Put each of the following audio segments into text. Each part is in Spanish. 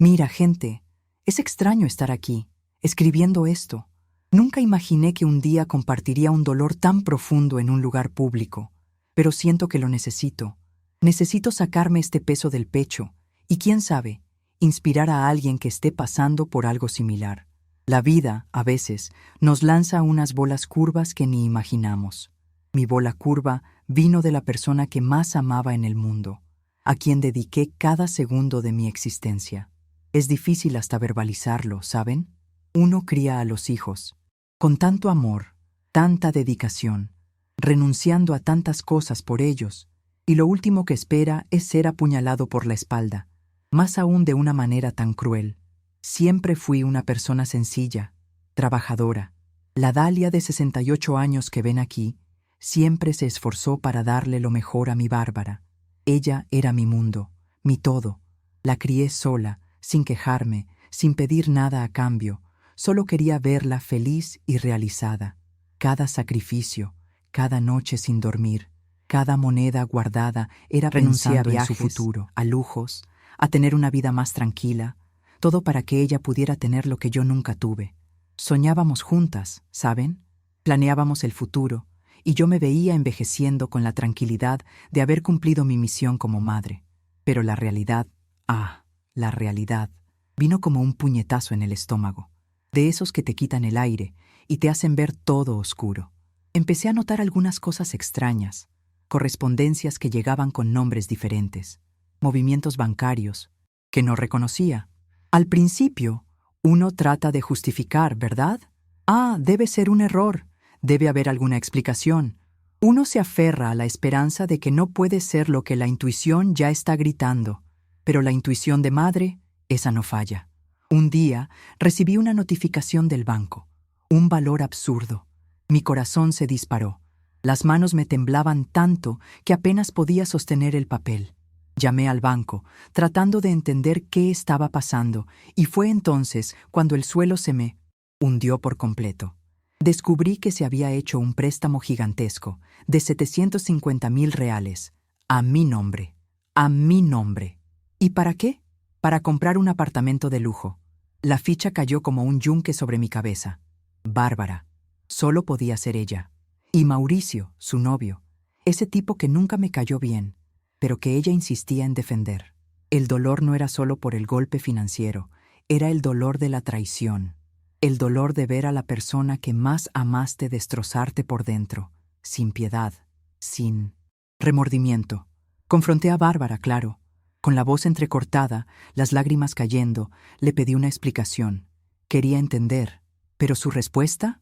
Mira, gente, es extraño estar aquí, escribiendo esto. Nunca imaginé que un día compartiría un dolor tan profundo en un lugar público, pero siento que lo necesito. Necesito sacarme este peso del pecho y, quién sabe, inspirar a alguien que esté pasando por algo similar. La vida, a veces, nos lanza unas bolas curvas que ni imaginamos. Mi bola curva vino de la persona que más amaba en el mundo, a quien dediqué cada segundo de mi existencia. Es difícil hasta verbalizarlo, ¿saben? Uno cría a los hijos, con tanto amor, tanta dedicación, renunciando a tantas cosas por ellos, y lo último que espera es ser apuñalado por la espalda, más aún de una manera tan cruel. Siempre fui una persona sencilla, trabajadora. La Dalia de 68 años que ven aquí siempre se esforzó para darle lo mejor a mi Bárbara. Ella era mi mundo, mi todo. La crié sola, sin quejarme, sin pedir nada a cambio. Solo quería verla feliz y realizada. Cada sacrificio, cada noche sin dormir, cada moneda guardada era pensando en su futuro, a lujos, a tener una vida más tranquila, todo para que ella pudiera tener lo que yo nunca tuve. Soñábamos juntas, ¿saben? Planeábamos el futuro, y yo me veía envejeciendo con la tranquilidad de haber cumplido mi misión como madre. Pero la realidad, la realidad, vino como un puñetazo en el estómago, de esos que te quitan el aire y te hacen ver todo oscuro. Empecé a notar algunas cosas extrañas, correspondencias que llegaban con nombres diferentes, movimientos bancarios que no reconocía. Al principio, uno trata de justificar, ¿verdad? Debe ser un error, debe haber alguna explicación. Uno se aferra a la esperanza de que no puede ser lo que la intuición ya está gritando, pero la intuición de madre, esa no falla. Un día recibí una notificación del banco, un valor absurdo. Mi corazón se disparó. Las manos me temblaban tanto que apenas podía sostener el papel. Llamé al banco, tratando de entender qué estaba pasando, y fue entonces cuando el suelo se me hundió por completo. Descubrí que se había hecho un préstamo gigantesco de 750,000 reales, a mi nombre. A mi nombre. ¿Y para qué? Para comprar un apartamento de lujo. La ficha cayó como un yunque sobre mi cabeza. Bárbara. Solo podía ser ella. Y Mauricio, su novio. Ese tipo que nunca me cayó bien, pero que ella insistía en defender. El dolor no era solo por el golpe financiero, era el dolor de la traición. El dolor de ver a la persona que más amaste destrozarte por dentro, sin piedad, sin remordimiento. Confronté a Bárbara, claro. Con la voz entrecortada, las lágrimas cayendo, le pedí una explicación. Quería entender. ¿Pero su respuesta?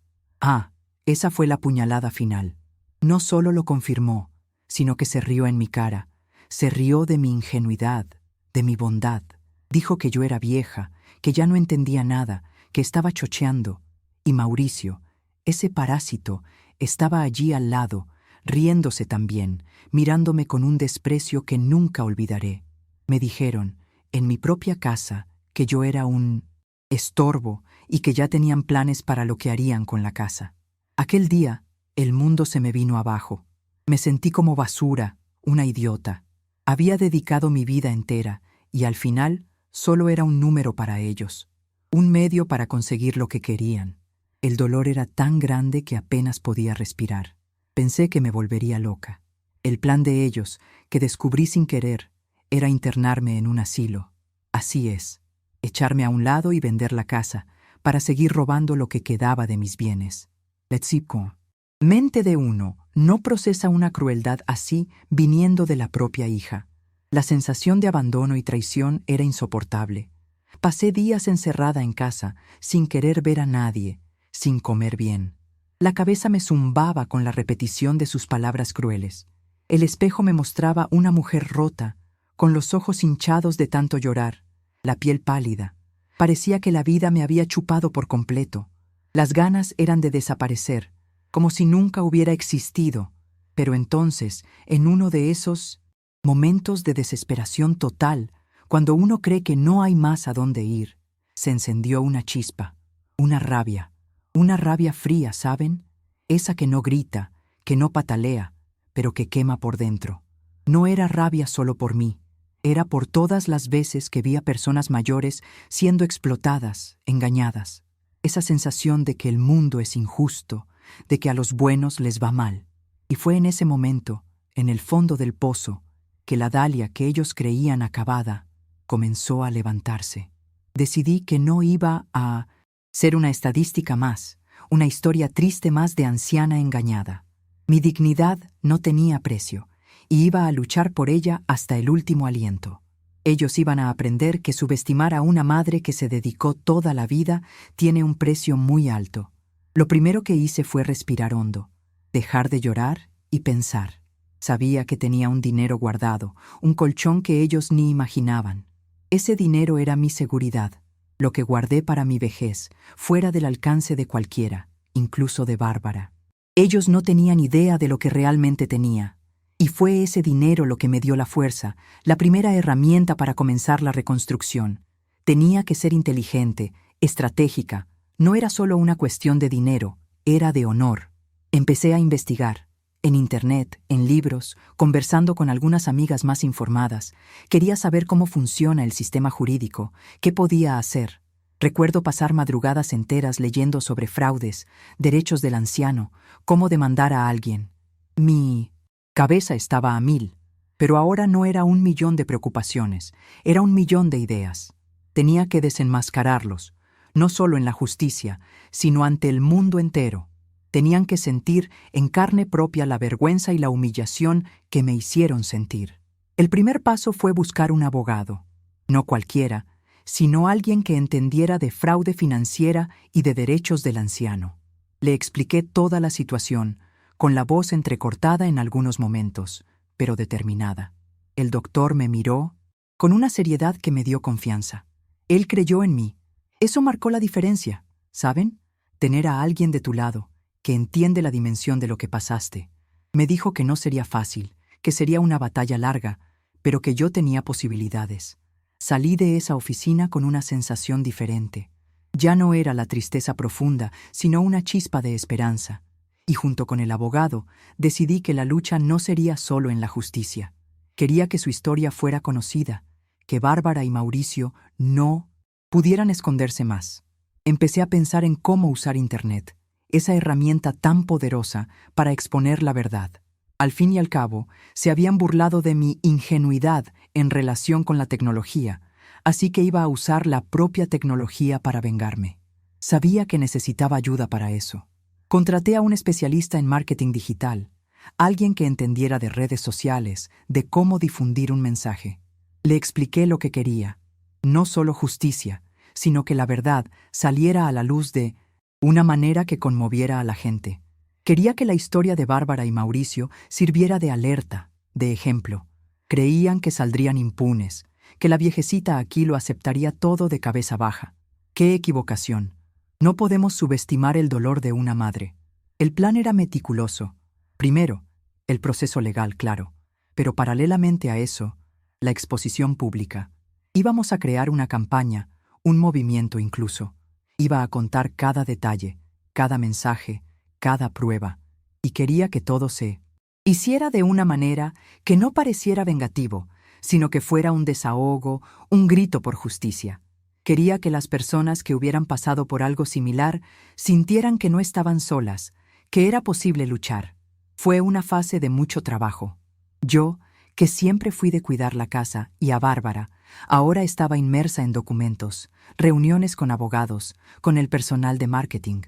Esa fue la puñalada final. No solo lo confirmó, sino que se rió en mi cara. Se rió de mi ingenuidad, de mi bondad. Dijo que yo era vieja, que ya no entendía nada, que estaba chocheando. Y Mauricio, ese parásito, estaba allí al lado, riéndose también, mirándome con un desprecio que nunca olvidaré. Me dijeron, en mi propia casa, que yo era un estorbo y que ya tenían planes para lo que harían con la casa. Aquel día, el mundo se me vino abajo. Me sentí como basura, una idiota. Había dedicado mi vida entera y al final solo era un número para ellos, un medio para conseguir lo que querían. El dolor era tan grande que apenas podía respirar. Pensé que me volvería loca. El plan de ellos, que descubrí sin querer, era internarme en un asilo. Así es, echarme a un lado y vender la casa para seguir robando lo que quedaba de mis bienes. Mente de uno no procesa una crueldad así viniendo de la propia hija. La sensación de abandono y traición era insoportable. Pasé días encerrada en casa, sin querer ver a nadie, sin comer bien. La cabeza me zumbaba con la repetición de sus palabras crueles. El espejo me mostraba una mujer rota, con los ojos hinchados de tanto llorar, la piel pálida. Parecía que la vida me había chupado por completo. Las ganas eran de desaparecer, como si nunca hubiera existido. Pero entonces, en uno de esos momentos de desesperación total, cuando uno cree que no hay más a dónde ir, se encendió una chispa, una rabia fría, ¿saben? Esa que no grita, que no patalea, pero que quema por dentro. No era rabia solo por mí, Era por todas las veces que vi a personas mayores siendo explotadas, engañadas. Esa sensación de que el mundo es injusto, de que a los buenos les va mal. Y fue en ese momento, en el fondo del pozo, que la Dalia que ellos creían acabada comenzó a levantarse. Decidí que no iba a ser una estadística más, una historia triste más de anciana engañada. Mi dignidad no tenía precio, y iba a luchar por ella hasta el último aliento. Ellos iban a aprender que subestimar a una madre que se dedicó toda la vida tiene un precio muy alto. Lo primero que hice fue respirar hondo, dejar de llorar y pensar. Sabía que tenía un dinero guardado, un colchón que ellos ni imaginaban. Ese dinero era mi seguridad, lo que guardé para mi vejez, fuera del alcance de cualquiera, incluso de Bárbara. Ellos no tenían idea de lo que realmente tenía. Y fue ese dinero lo que me dio la fuerza, la primera herramienta para comenzar la reconstrucción. Tenía que ser inteligente, estratégica. No era solo una cuestión de dinero, era de honor. Empecé a investigar. En internet, en libros, conversando con algunas amigas más informadas. Quería saber cómo funciona el sistema jurídico, qué podía hacer. Recuerdo pasar madrugadas enteras leyendo sobre fraudes, derechos del anciano, cómo demandar a alguien. Mi cabeza estaba a 1000, pero ahora no era 1.000.000 de preocupaciones, era 1.000.000 de ideas. Tenía que desenmascararlos, no solo en la justicia, sino ante el mundo entero. Tenían que sentir en carne propia la vergüenza y la humillación que me hicieron sentir. El primer paso fue buscar un abogado, no cualquiera, sino alguien que entendiera de fraude financiera y de derechos del anciano. Le expliqué toda la situación, con la voz entrecortada en algunos momentos, pero determinada. El doctor me miró con una seriedad que me dio confianza. Él creyó en mí. Eso marcó la diferencia, ¿saben? Tener a alguien de tu lado, que entiende la dimensión de lo que pasaste. Me dijo que no sería fácil, que sería una batalla larga, pero que yo tenía posibilidades. Salí de esa oficina con una sensación diferente. Ya no era la tristeza profunda, sino una chispa de esperanza. Y junto con el abogado, decidí que la lucha no sería solo en la justicia. Quería que su historia fuera conocida, que Bárbara y Mauricio no pudieran esconderse más. Empecé a pensar en cómo usar Internet, esa herramienta tan poderosa para exponer la verdad. Al fin y al cabo, se habían burlado de mi ingenuidad en relación con la tecnología, así que iba a usar la propia tecnología para vengarme. Sabía que necesitaba ayuda para eso. Contraté a un especialista en marketing digital, alguien que entendiera de redes sociales, de cómo difundir un mensaje. Le expliqué lo que quería, no solo justicia, sino que la verdad saliera a la luz de una manera que conmoviera a la gente. Quería que la historia de Bárbara y Mauricio sirviera de alerta, de ejemplo. Creían que saldrían impunes, que la viejecita aquí lo aceptaría todo de cabeza baja. ¡Qué equivocación! No podemos subestimar el dolor de una madre. El plan era meticuloso. Primero, el proceso legal, claro, pero paralelamente a eso, la exposición pública. Íbamos a crear una campaña, un movimiento incluso. Iba a contar cada detalle, cada mensaje, cada prueba, y quería que todo se hiciera de una manera que no pareciera vengativo, sino que fuera un desahogo, un grito por justicia. Quería que las personas que hubieran pasado por algo similar sintieran que no estaban solas, que era posible luchar. Fue una fase de mucho trabajo. Yo, que siempre fui de cuidar la casa, y a Bárbara, ahora estaba inmersa en documentos, reuniones con abogados, con el personal de marketing.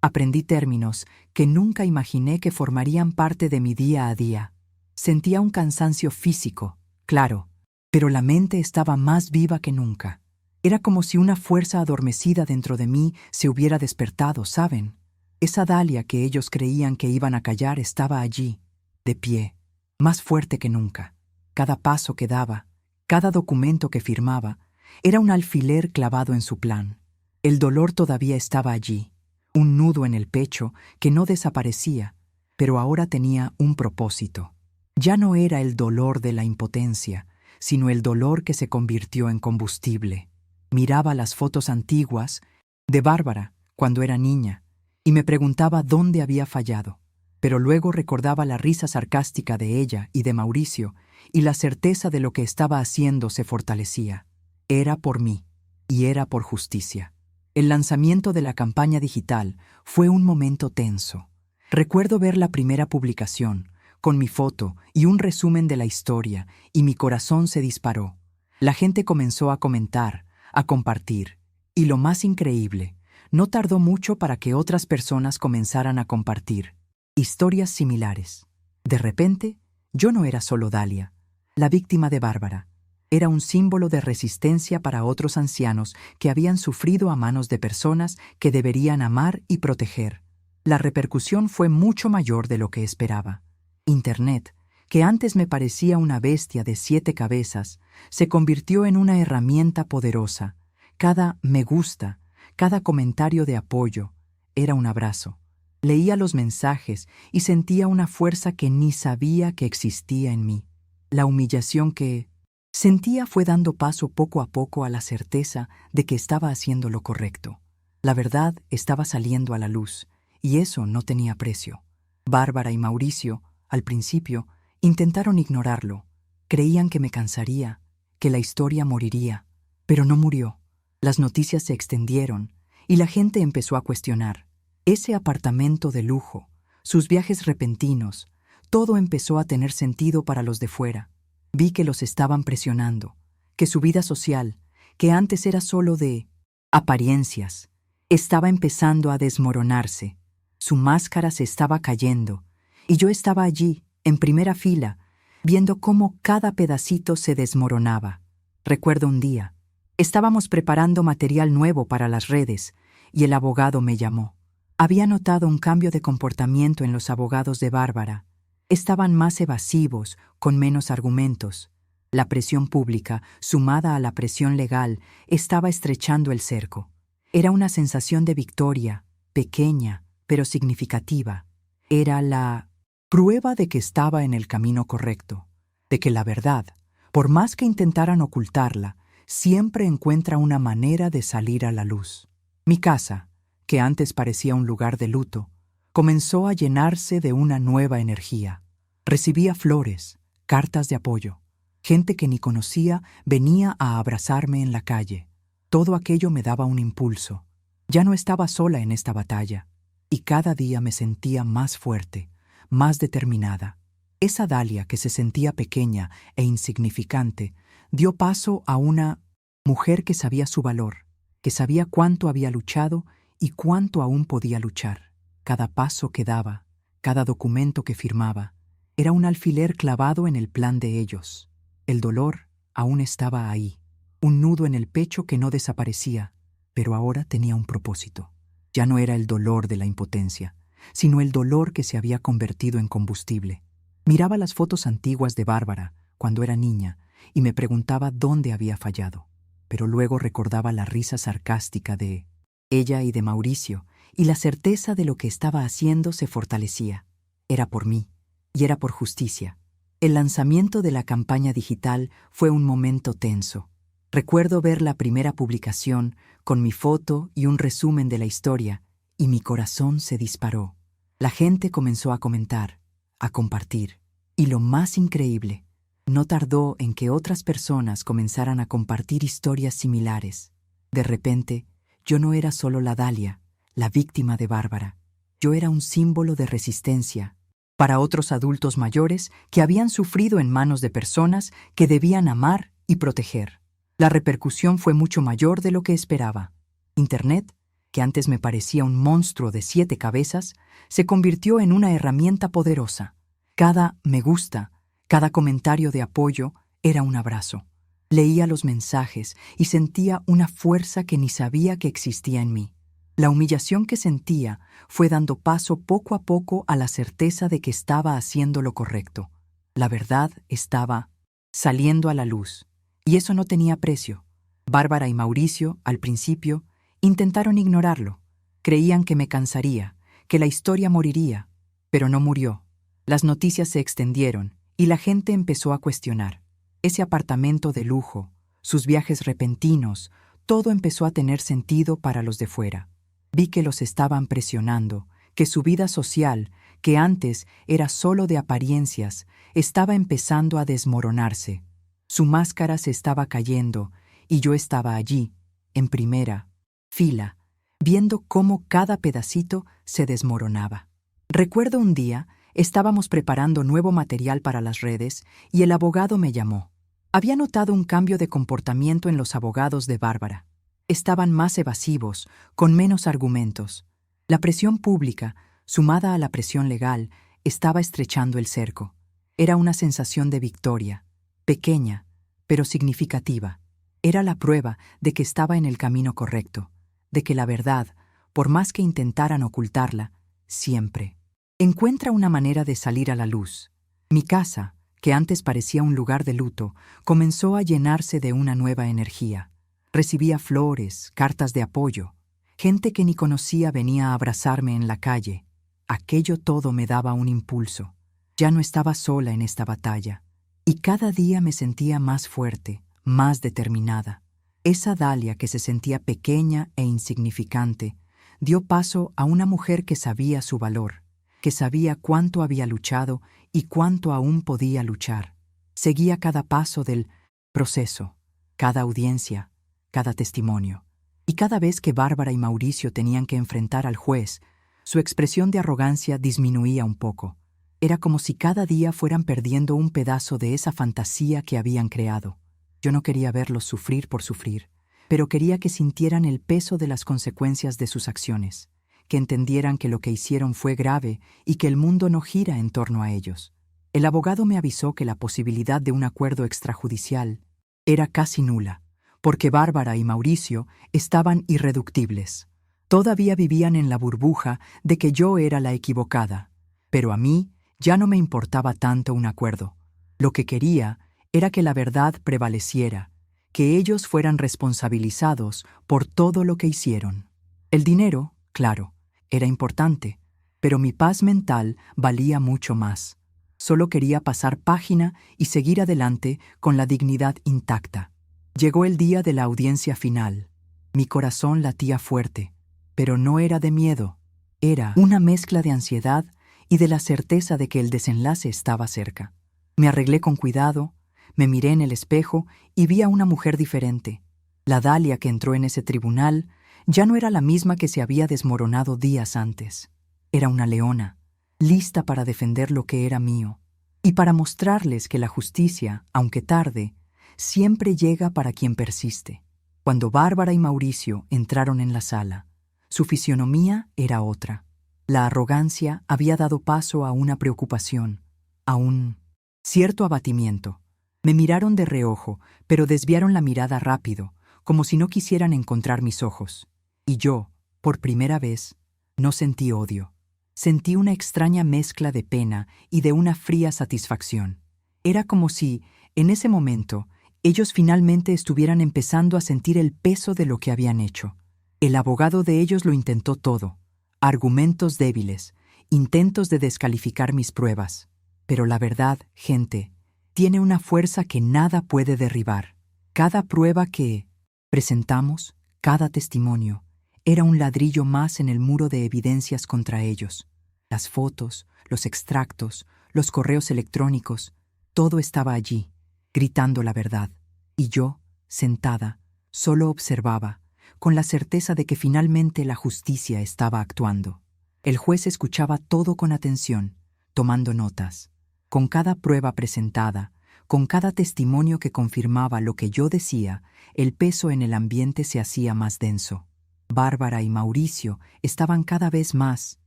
Aprendí términos que nunca imaginé que formarían parte de mi día a día. Sentía un cansancio físico, claro, pero la mente estaba más viva que nunca. Era como si una fuerza adormecida dentro de mí se hubiera despertado, ¿saben? Esa Dalia que ellos creían que iban a callar estaba allí, de pie, más fuerte que nunca. Cada paso que daba, cada documento que firmaba, era un alfiler clavado en su plan. El dolor todavía estaba allí, un nudo en el pecho que no desaparecía, pero ahora tenía un propósito. Ya no era el dolor de la impotencia, sino el dolor que se convirtió en combustible. Miraba las fotos antiguas de Bárbara cuando era niña y me preguntaba dónde había fallado, pero luego recordaba la risa sarcástica de ella y de Mauricio y la certeza de lo que estaba haciendo se fortalecía. Era por mí, y era por justicia. El lanzamiento de la campaña digital fue un momento tenso. Recuerdo ver la primera publicación, con mi foto y un resumen de la historia, y mi corazón se disparó. La gente comenzó a comentar, a compartir, y lo más increíble, no tardó mucho para que otras personas comenzaran a compartir historias similares. De repente, yo no era solo Dalia, la víctima de Bárbara. Era un símbolo de resistencia para otros ancianos que habían sufrido a manos de personas que deberían amar y proteger. La repercusión fue mucho mayor de lo que esperaba. Internet, que antes me parecía una bestia de 7 cabezas, se convirtió en una herramienta poderosa. Cada me gusta, cada comentario de apoyo, era un abrazo. Leía los mensajes y sentía una fuerza que ni sabía que existía en mí. La humillación que sentía fue dando paso poco a poco a la certeza de que estaba haciendo lo correcto. La verdad estaba saliendo a la luz, y eso no tenía precio. Bárbara y Mauricio, al principio, intentaron ignorarlo. Creían que me cansaría, que la historia moriría. Pero no murió. Las noticias se extendieron, y la gente empezó a cuestionar. Ese apartamento de lujo, sus viajes repentinos, todo empezó a tener sentido para los de fuera. Vi que los estaban presionando, que su vida social, que antes era solo de apariencias, estaba empezando a desmoronarse. Su máscara se estaba cayendo, y yo estaba allí, en primera fila, viendo cómo cada pedacito se desmoronaba. Recuerdo un día, estábamos preparando material nuevo para las redes, y el abogado me llamó. Había notado un cambio de comportamiento en los abogados de Bárbara. Estaban más evasivos, con menos argumentos. La presión pública, sumada a la presión legal, estaba estrechando el cerco. Era una sensación de victoria, pequeña, pero significativa. Era la prueba de que estaba en el camino correcto, de que la verdad, por más que intentaran ocultarla, siempre encuentra una manera de salir a la luz. Mi casa, que antes parecía un lugar de luto, comenzó a llenarse de una nueva energía. Recibía flores, cartas de apoyo. Gente que ni conocía venía a abrazarme en la calle. Todo aquello me daba un impulso. Ya no estaba sola en esta batalla, y cada día me sentía más fuerte, más determinada. Esa Dalia que se sentía pequeña e insignificante dio paso a una mujer que sabía su valor, que sabía cuánto había luchado y cuánto aún podía luchar. Cada paso que daba, cada documento que firmaba, era un alfiler clavado en el plan de ellos. El dolor aún estaba ahí, un nudo en el pecho que no desaparecía, pero ahora tenía un propósito. Ya no era el dolor de la impotencia, sino el dolor que se había convertido en combustible. Miraba las fotos antiguas de Bárbara, cuando era niña, y me preguntaba dónde había fallado. Pero luego recordaba la risa sarcástica de ella y de Mauricio, y la certeza de lo que estaba haciendo se fortalecía. Era por mí, y era por justicia. El lanzamiento de la campaña digital fue un momento tenso. Recuerdo ver la primera publicación con mi foto y un resumen de la historia, y mi corazón se disparó. La gente comenzó a comentar, a compartir. Y lo más increíble, no tardó en que otras personas comenzaran a compartir historias similares. De repente, yo no era solo la Dalia, la víctima de Bárbara. Yo era un símbolo de resistencia para otros adultos mayores que habían sufrido en manos de personas que debían amar y proteger. La repercusión fue mucho mayor de lo que esperaba. Internet, que antes me parecía un monstruo de 7 cabezas, se convirtió en una herramienta poderosa. Cada me gusta, cada comentario de apoyo era un abrazo. Leía los mensajes y sentía una fuerza que ni sabía que existía en mí. La humillación que sentía fue dando paso poco a poco a la certeza de que estaba haciendo lo correcto. La verdad estaba saliendo a la luz, y eso no tenía precio. Bárbara y Mauricio, al principio, intentaron ignorarlo. Creían que me cansaría, que la historia moriría, pero no murió. Las noticias se extendieron y la gente empezó a cuestionar. Ese apartamento de lujo, sus viajes repentinos, todo empezó a tener sentido para los de fuera. Vi que los estaban presionando, que su vida social, que antes era solo de apariencias, estaba empezando a desmoronarse. Su máscara se estaba cayendo y yo estaba allí, en primera fila, viendo cómo cada pedacito se desmoronaba. Recuerdo un día, estábamos preparando nuevo material para las redes y el abogado me llamó. Había notado un cambio de comportamiento en los abogados de Bárbara. Estaban más evasivos, con menos argumentos. La presión pública, sumada a la presión legal, estaba estrechando el cerco. Era una sensación de victoria, pequeña, pero significativa. Era la prueba de que estaba en el camino correcto, de que la verdad, por más que intentaran ocultarla, siempre encuentra una manera de salir a la luz. Mi casa, que antes parecía un lugar de luto, comenzó a llenarse de una nueva energía. Recibía flores, cartas de apoyo. Gente que ni conocía venía a abrazarme en la calle. Aquello todo me daba un impulso. Ya no estaba sola en esta batalla. Y cada día me sentía más fuerte, más determinada. Esa Dalia que se sentía pequeña e insignificante, dio paso a una mujer que sabía su valor, que sabía cuánto había luchado y cuánto aún podía luchar. Seguía cada paso del proceso, cada audiencia, cada testimonio. Y cada vez que Bárbara y Mauricio tenían que enfrentar al juez, su expresión de arrogancia disminuía un poco. Era como si cada día fueran perdiendo un pedazo de esa fantasía que habían creado. Yo no quería verlos sufrir por sufrir, pero quería que sintieran el peso de las consecuencias de sus acciones, que entendieran que lo que hicieron fue grave y que el mundo no gira en torno a ellos. El abogado me avisó que la posibilidad de un acuerdo extrajudicial era casi nula, porque Bárbara y Mauricio estaban irreductibles. Todavía vivían en la burbuja de que yo era la equivocada, pero a mí ya no me importaba tanto un acuerdo. Lo que quería era que la verdad prevaleciera, que ellos fueran responsabilizados por todo lo que hicieron. El dinero, claro, era importante, pero mi paz mental valía mucho más. Solo quería pasar página y seguir adelante con la dignidad intacta. Llegó el día de la audiencia final. Mi corazón latía fuerte, pero no era de miedo. Era una mezcla de ansiedad y de la certeza de que el desenlace estaba cerca. Me arreglé con cuidado, me miré en el espejo y vi a una mujer diferente. La Dalia que entró en ese tribunal ya no era la misma que se había desmoronado días antes. Era una leona, lista para defender lo que era mío, y para mostrarles que la justicia, aunque tarde, siempre llega para quien persiste. Cuando Bárbara y Mauricio entraron en la sala, su fisionomía era otra. La arrogancia había dado paso a una preocupación, a un cierto abatimiento. Me miraron de reojo, pero desviaron la mirada rápido, como si no quisieran encontrar mis ojos. Y yo, por primera vez, no sentí odio. Sentí una extraña mezcla de pena y de una fría satisfacción. Era como si, en ese momento, ellos finalmente estuvieran empezando a sentir el peso de lo que habían hecho. El abogado de ellos lo intentó todo. Argumentos débiles, intentos de descalificar mis pruebas. Pero la verdad, gente, tiene una fuerza que nada puede derribar. Cada prueba que presentamos, cada testimonio, era un ladrillo más en el muro de evidencias contra ellos. Las fotos, los extractos, los correos electrónicos, todo estaba allí, gritando la verdad. Y yo, sentada, solo observaba, con la certeza de que finalmente la justicia estaba actuando. El juez escuchaba todo con atención, tomando notas. Con cada prueba presentada, con cada testimonio que confirmaba lo que yo decía, el peso en el ambiente se hacía más denso. Bárbara y Mauricio estaban cada vez más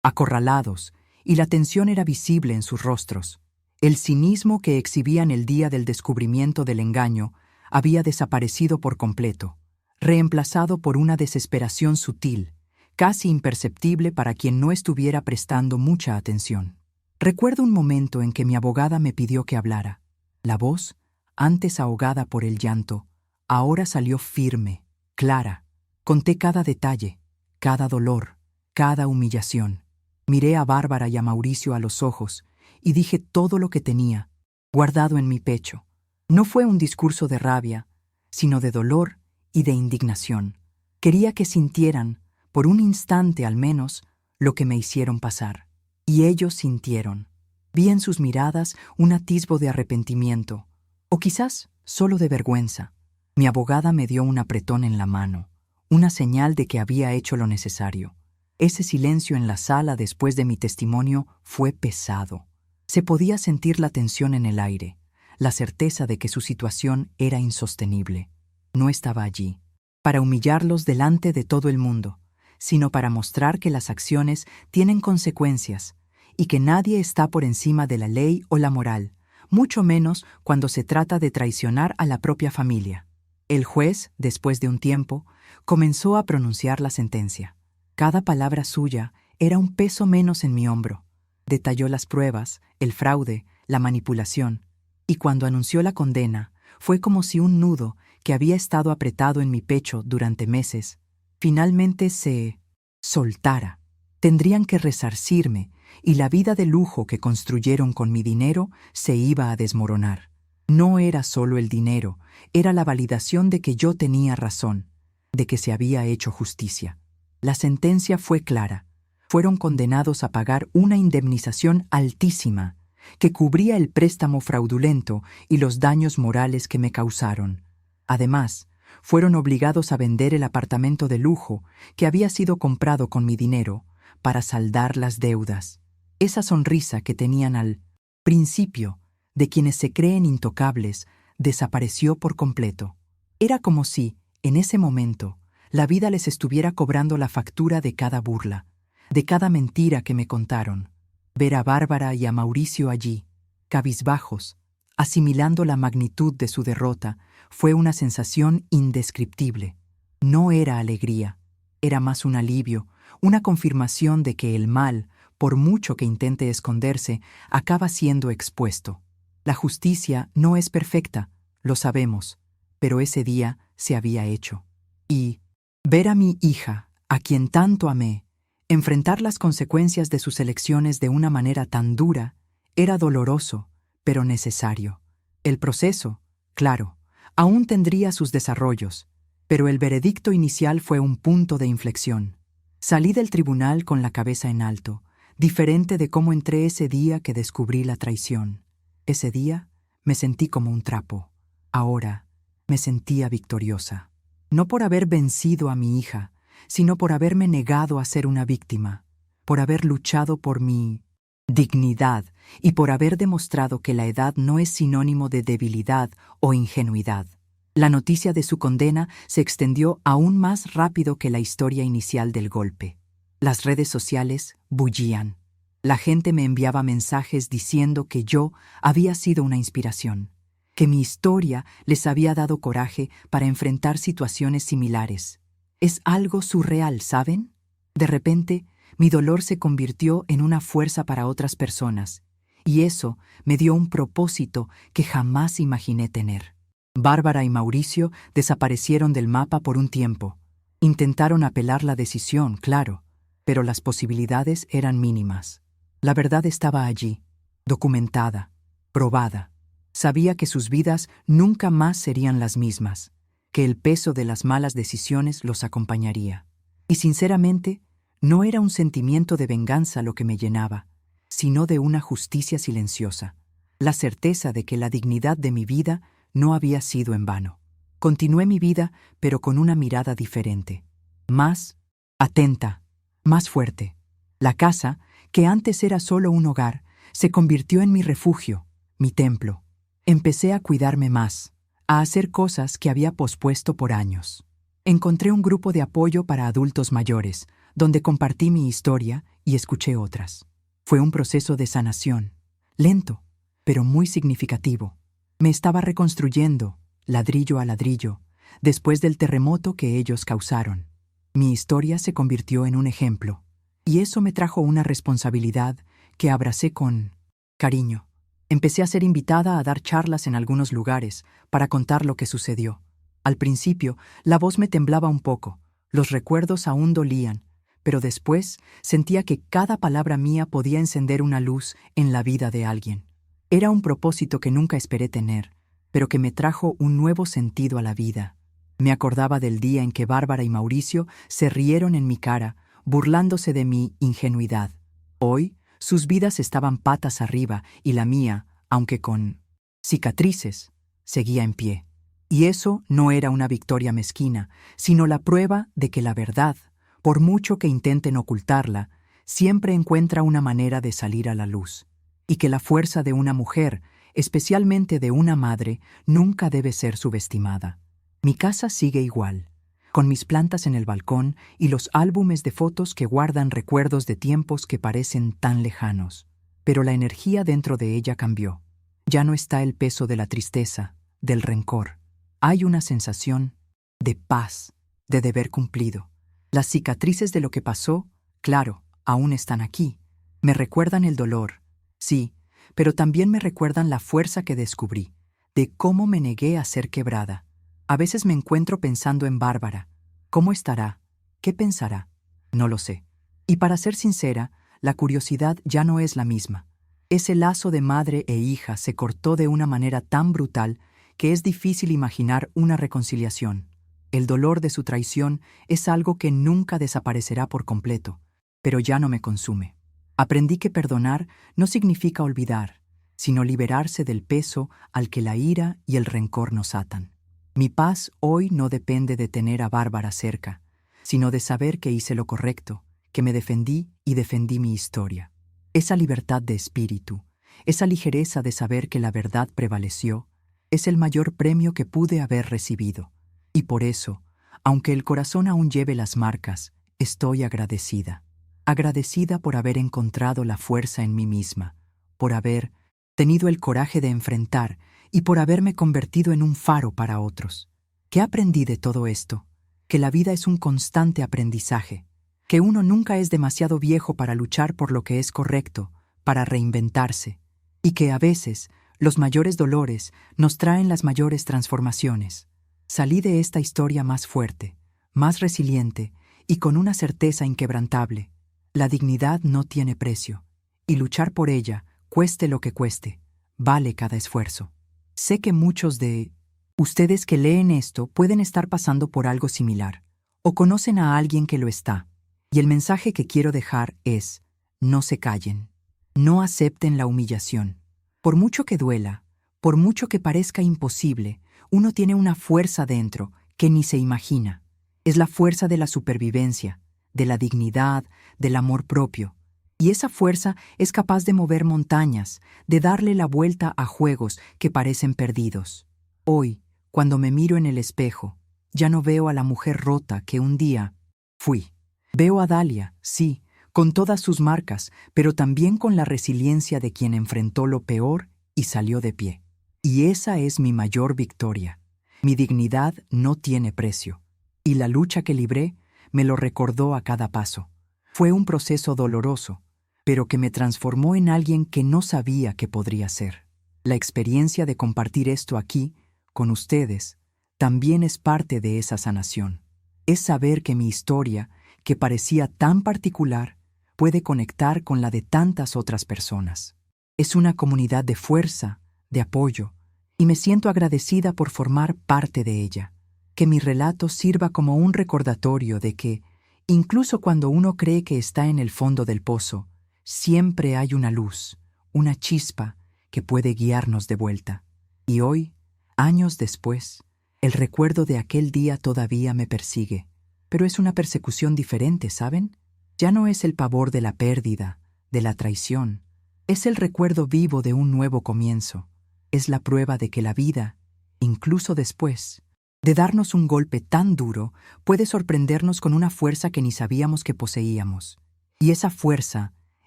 acorralados, y la tensión era visible en sus rostros. El cinismo que exhibían el día del descubrimiento del engaño había desaparecido por completo, reemplazado por una desesperación sutil, casi imperceptible para quien no estuviera prestando mucha atención. Recuerdo un momento en que mi abogada me pidió que hablara. La voz, antes ahogada por el llanto, ahora salió firme, clara. Conté cada detalle, cada dolor, cada humillación. Miré a Bárbara y a Mauricio a los ojos y dije todo lo que tenía, guardado en mi pecho. No fue un discurso de rabia, sino de dolor y de indignación. Quería que sintieran, por un instante al menos, lo que me hicieron pasar. Y ellos sintieron. Vi en sus miradas un atisbo de arrepentimiento, o quizás solo de vergüenza. Mi abogada me dio un apretón en la mano, una señal de que había hecho lo necesario. Ese silencio en la sala después de mi testimonio fue pesado. Se podía sentir la tensión en el aire, la certeza de que su situación era insostenible. No estaba allí para humillarlos delante de todo el mundo, sino para mostrar que las acciones tienen consecuencias y que nadie está por encima de la ley o la moral, mucho menos cuando se trata de traicionar a la propia familia. El juez, después de un tiempo, comenzó a pronunciar la sentencia. Cada palabra suya era un peso menos en mi hombro. Detalló las pruebas, el fraude, la manipulación, y cuando anunció la condena, fue como si un nudo que había estado apretado en mi pecho durante meses, finalmente se soltara. Tendrían que resarcirme, y la vida de lujo que construyeron con mi dinero se iba a desmoronar. No era solo el dinero, era la validación de que yo tenía razón, de que se había hecho justicia. La sentencia fue clara. Fueron condenados a pagar una indemnización altísima, que cubría el préstamo fraudulento y los daños morales que me causaron. Además, fueron obligados a vender el apartamento de lujo que había sido comprado con mi dinero para saldar las deudas. Esa sonrisa que tenían al principio de quienes se creen intocables desapareció por completo. Era como si, en ese momento, la vida les estuviera cobrando la factura de cada burla, de cada mentira que me contaron. Ver a Bárbara y a Mauricio allí, cabizbajos, asimilando la magnitud de su derrota, fue una sensación indescriptible. No era alegría, era más un alivio, una confirmación de que el mal, por mucho que intente esconderse, acaba siendo expuesto. La justicia no es perfecta, lo sabemos, pero ese día se había hecho. Y ver a mi hija, a quien tanto amé, enfrentar las consecuencias de sus elecciones de una manera tan dura, era doloroso, pero necesario. El proceso, claro, aún tendría sus desarrollos, pero el veredicto inicial fue un punto de inflexión. Salí del tribunal con la cabeza en alto, diferente de cómo entré ese día que descubrí la traición. Ese día me sentí como un trapo. Ahora me sentía victoriosa. No por haber vencido a mi hija, sino por haberme negado a ser una víctima, por haber luchado por mi dignidad y por haber demostrado que la edad no es sinónimo de debilidad o ingenuidad. La noticia de su condena se extendió aún más rápido que la historia inicial del golpe. Las redes sociales bullían. La gente me enviaba mensajes diciendo que yo había sido una inspiración, que mi historia les había dado coraje para enfrentar situaciones similares. Es algo surreal, ¿saben? De repente, mi dolor se convirtió en una fuerza para otras personas, y eso me dio un propósito que jamás imaginé tener. Bárbara y Mauricio desaparecieron del mapa por un tiempo. Intentaron apelar la decisión, claro, pero las posibilidades eran mínimas. La verdad estaba allí, documentada, probada. Sabía que sus vidas nunca más serían las mismas, que el peso de las malas decisiones los acompañaría. Y sinceramente, no era un sentimiento de venganza lo que me llenaba, sino de una justicia silenciosa, la certeza de que la dignidad de mi vida no había sido en vano. Continué mi vida, pero con una mirada diferente, más atenta, más fuerte. La casa, que antes era solo un hogar, se convirtió en mi refugio, mi templo. Empecé a cuidarme más, a hacer cosas que había pospuesto por años. Encontré un grupo de apoyo para adultos mayores, donde compartí mi historia y escuché otras. Fue un proceso de sanación, lento, pero muy significativo. Me estaba reconstruyendo, ladrillo a ladrillo, después del terremoto que ellos causaron. Mi historia se convirtió en un ejemplo, y eso me trajo una responsabilidad que abracé con cariño. Empecé a ser invitada a dar charlas en algunos lugares para contar lo que sucedió. Al principio, la voz me temblaba un poco, los recuerdos aún dolían, pero después sentía que cada palabra mía podía encender una luz en la vida de alguien. Era un propósito que nunca esperé tener, pero que me trajo un nuevo sentido a la vida. Me acordaba del día en que Bárbara y Mauricio se rieron en mi cara, burlándose de mi ingenuidad. Hoy, Sus vidas estaban patas arriba y la mía, aunque con cicatrices, seguía en pie. Y eso no era una victoria mezquina, sino la prueba de que la verdad, por mucho que intenten ocultarla, siempre encuentra una manera de salir a la luz. Y que la fuerza de una mujer, especialmente de una madre, nunca debe ser subestimada. Mi casa sigue igual, con mis plantas en el balcón y los álbumes de fotos que guardan recuerdos de tiempos que parecen tan lejanos. Pero la energía dentro de ella cambió. Ya no está el peso de la tristeza, del rencor. Hay una sensación de paz, de deber cumplido. Las cicatrices de lo que pasó, claro, aún están aquí. Me recuerdan el dolor, sí, pero también me recuerdan la fuerza que descubrí, de cómo me negué a ser quebrada. A veces me encuentro pensando en Bárbara. ¿Cómo estará? ¿Qué pensará? No lo sé. Y para ser sincera, la curiosidad ya no es la misma. Ese lazo de madre e hija se cortó de una manera tan brutal que es difícil imaginar una reconciliación. El dolor de su traición es algo que nunca desaparecerá por completo, pero ya no me consume. Aprendí que perdonar no significa olvidar, sino liberarse del peso al que la ira y el rencor nos atan. Mi paz hoy no depende de tener a Bárbara cerca, sino de saber que hice lo correcto, que me defendí y defendí mi historia. Esa libertad de espíritu, esa ligereza de saber que la verdad prevaleció, es el mayor premio que pude haber recibido. Y por eso, aunque el corazón aún lleve las marcas, estoy agradecida. Agradecida por haber encontrado la fuerza en mí misma, por haber tenido el coraje de enfrentar y por haberme convertido en un faro para otros. ¿Qué aprendí de todo esto? Que la vida es un constante aprendizaje, que uno nunca es demasiado viejo para luchar por lo que es correcto, para reinventarse, y que a veces los mayores dolores nos traen las mayores transformaciones. Salí de esta historia más fuerte, más resiliente y con una certeza inquebrantable. La dignidad no tiene precio, y luchar por ella, cueste lo que cueste, vale cada esfuerzo. Sé que muchos de ustedes que leen esto pueden estar pasando por algo similar, o conocen a alguien que lo está, y el mensaje que quiero dejar es: no se callen, no acepten la humillación. Por mucho que duela, por mucho que parezca imposible, uno tiene una fuerza dentro que ni se imagina. Es la fuerza de la supervivencia, de la dignidad, del amor propio. Y esa fuerza es capaz de mover montañas, de darle la vuelta a juegos que parecen perdidos. Hoy, cuando me miro en el espejo, ya no veo a la mujer rota que un día fui. Veo a Dalia, sí, con todas sus marcas, pero también con la resiliencia de quien enfrentó lo peor y salió de pie. Y esa es mi mayor victoria. Mi dignidad no tiene precio. Y la lucha que libré me lo recordó a cada paso. Fue un proceso doloroso, pero que me transformó en alguien que no sabía que podría ser. La experiencia de compartir esto aquí, con ustedes, también es parte de esa sanación. Es saber que mi historia, que parecía tan particular, puede conectar con la de tantas otras personas. Es una comunidad de fuerza, de apoyo, y me siento agradecida por formar parte de ella. Que mi relato sirva como un recordatorio de que, incluso cuando uno cree que está en el fondo del pozo, siempre hay una luz, una chispa que puede guiarnos de vuelta. Y hoy, años después, el recuerdo de aquel día todavía me persigue. Pero es una persecución diferente, ¿saben? Ya no es el pavor de la pérdida, de la traición. Es el recuerdo vivo de un nuevo comienzo. Es la prueba de que la vida, incluso después de darnos un golpe tan duro, puede sorprendernos con una fuerza que ni sabíamos que poseíamos. Y esa fuerza,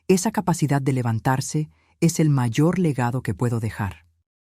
esa capacidad de levantarse, es el mayor legado que puedo dejar.